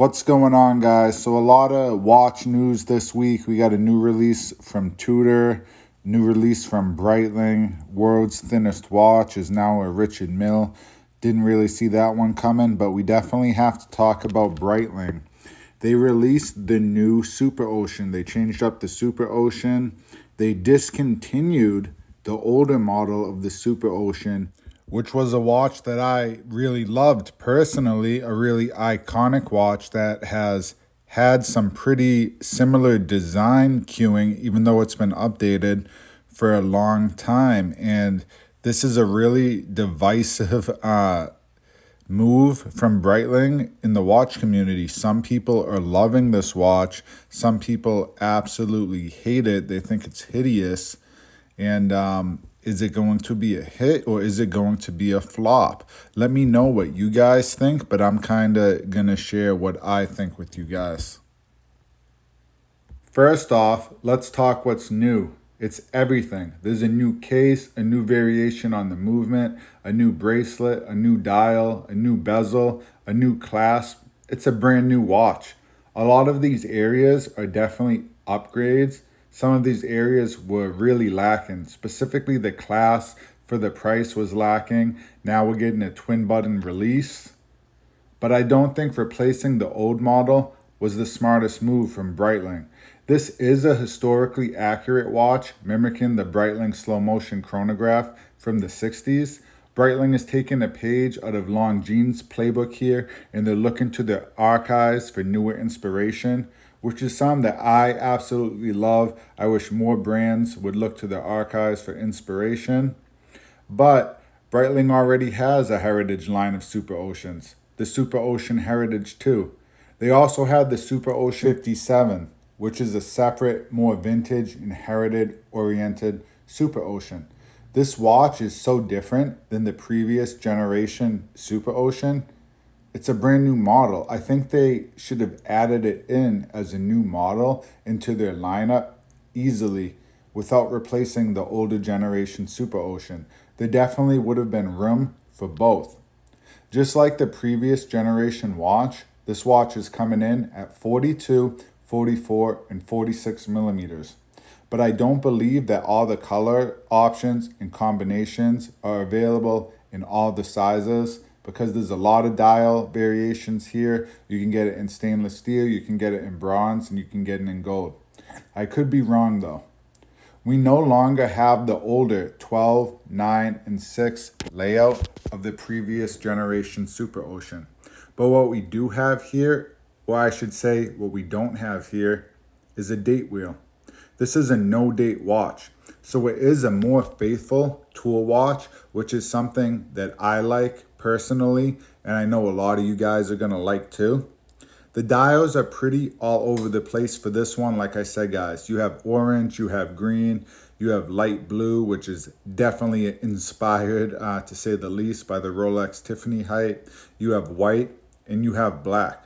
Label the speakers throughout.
Speaker 1: What's going on, guys? So a lot of watch news this week. We got a new release from Tudor, new release from Breitling. World's thinnest watch is now a Richard Mille. Didn't really see that one coming, but we definitely have to talk about Breitling. They released the new Superocean. They changed up the Superocean. They discontinued the older model of the Superocean, which was a watch that I really loved personally, a really iconic watch that has had some pretty similar design cueing, even though it's been updated for a long time. And this is a really divisive move from Breitling in the watch community. Some people are loving this watch. Some people absolutely hate it. They think it's hideous. And is it going to be a hit or is it going to be a flop? Let me know what you guys think, but I'm kind of going to share what I think with you guys. First off, let's talk what's new. It's everything. There's a new case, a new variation on the movement, a new bracelet, a new dial, a new bezel, a new clasp. It's a brand new watch. A lot of these areas are definitely upgrades. Some of these areas were really lacking. Specifically, the clasp for the price was lacking. Now we're getting a twin button release. But I don't think replacing the old model was the smartest move from Breitling. This is a historically accurate watch, mimicking the Breitling slow motion chronograph from the 60s. Breitling is taking a page out of Longines' playbook here, and they're looking to their archives for newer inspiration, which is something that I absolutely love. I wish more brands would look to their archives for inspiration. But Breitling already has a heritage line of Superoceans, the Superocean Heritage 2. They also have the Superocean 57, which is a separate, more vintage and heritage-oriented Superocean. This watch is so different than the previous generation Superocean. It's a brand new model. I think they should have added it in as a new model into their lineup easily without replacing the older generation Superocean. There definitely would have been room for both. Just like the previous generation watch, this watch is coming in at 42, 44, and 46 millimeters. But I don't believe that all the color options and combinations are available in all the sizes because there's a lot of dial variations here. You can get it in stainless steel, you can get it in bronze, and you can get it in gold. I could be wrong though. We no longer have the older 12, 9, and 6 layout of the previous generation Superocean. But what we do have here, or I should say what we don't have here, is a date wheel. This is a no-date watch. So it is a more faithful tool watch, which is something that I like personally, and I know a lot of you guys are going to like too. The dials are pretty all over the place for this one. Like I said, guys, you have orange, you have green, you have light blue, which is definitely inspired, to say the least, by the Rolex Tiffany height. You have white and you have black.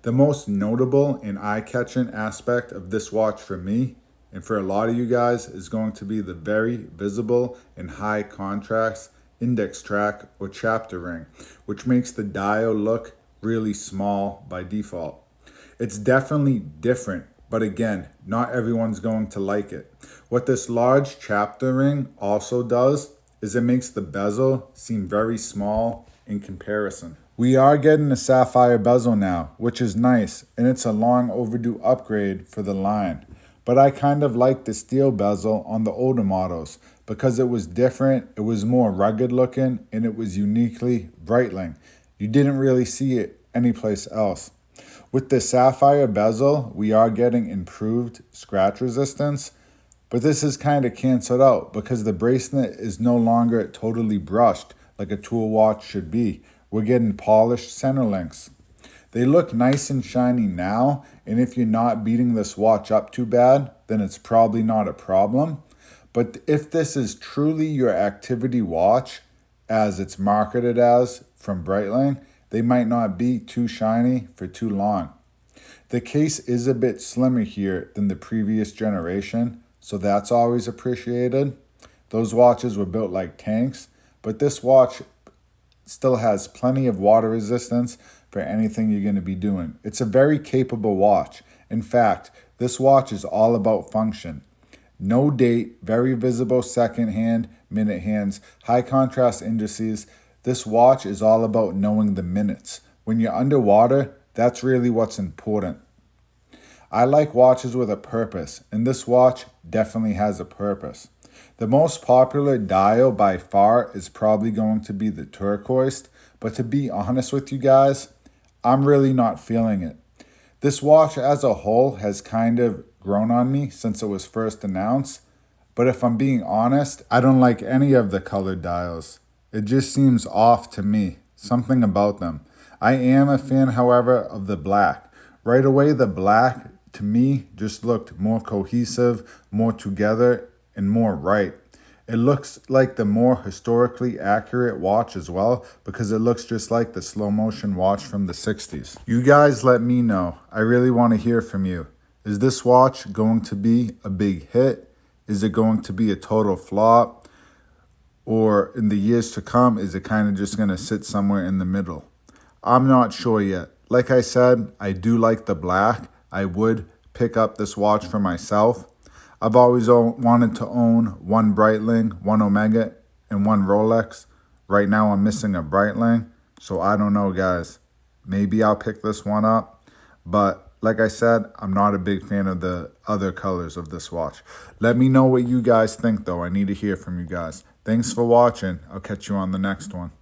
Speaker 1: The most notable and eye-catching aspect of this watch for me and for a lot of you guys is going to be the very visible and high contrast index track or chapter ring, which makes the dial look really small by default. It's definitely different, but again, not everyone's going to like it. What this large chapter ring also does is it makes the bezel seem very small in comparison. We are getting a sapphire bezel now, which is nice, and it's a long overdue upgrade for the line. But I kind of like the steel bezel on the older models because it was different, it was more rugged looking, and it was uniquely Breitling. You didn't really see it anyplace else. With the sapphire bezel, we are getting improved scratch resistance, but this is kind of canceled out because the bracelet is no longer totally brushed like a tool watch should be. We're getting polished center links. They look nice and shiny now, and if you're not beating this watch up too bad, then it's probably not a problem. But if this is truly your activity watch, as it's marketed as from Breitling, they might not be too shiny for too long. The case is a bit slimmer here than the previous generation, so that's always appreciated. Those watches were built like tanks, but this watch still has plenty of water resistance for anything you're going to be doing. It's a very capable watch. In fact, this watch is all about function. No date, very visible second hand, minute hands, high contrast indices. This watch is all about knowing the minutes. When you're underwater, that's really what's important. I like watches with a purpose, and this watch definitely has a purpose. The most popular dial by far is probably going to be the turquoise, but to be honest with you guys, I'm really not feeling it. This watch as a whole has kind of grown on me since it was first announced, but if I'm being honest, I don't like any of the colored dials. It just seems off to me, something about them. I am a fan, however, of the black. Right away, the black to me just looked more cohesive, more together, and more right. It looks like the more historically accurate watch as well because it looks just like the slow motion watch from the 60s. You guys let me know. I really want to hear from you. Is this watch going to be a big hit? Is it going to be a total flop? Or in the years to come, is it kind of just going to sit somewhere in the middle? I'm not sure yet. Like I said, I do like the black. I would pick up this watch for myself. I've always wanted to own one Breitling, one Omega, and one Rolex. Right now I'm missing a Breitling, so I don't know, guys. Maybe I'll pick this one up, but like I said, I'm not a big fan of the other colors of this watch. Let me know what you guys think, though. I need to hear from you guys. Thanks for watching. I'll catch you on the next one.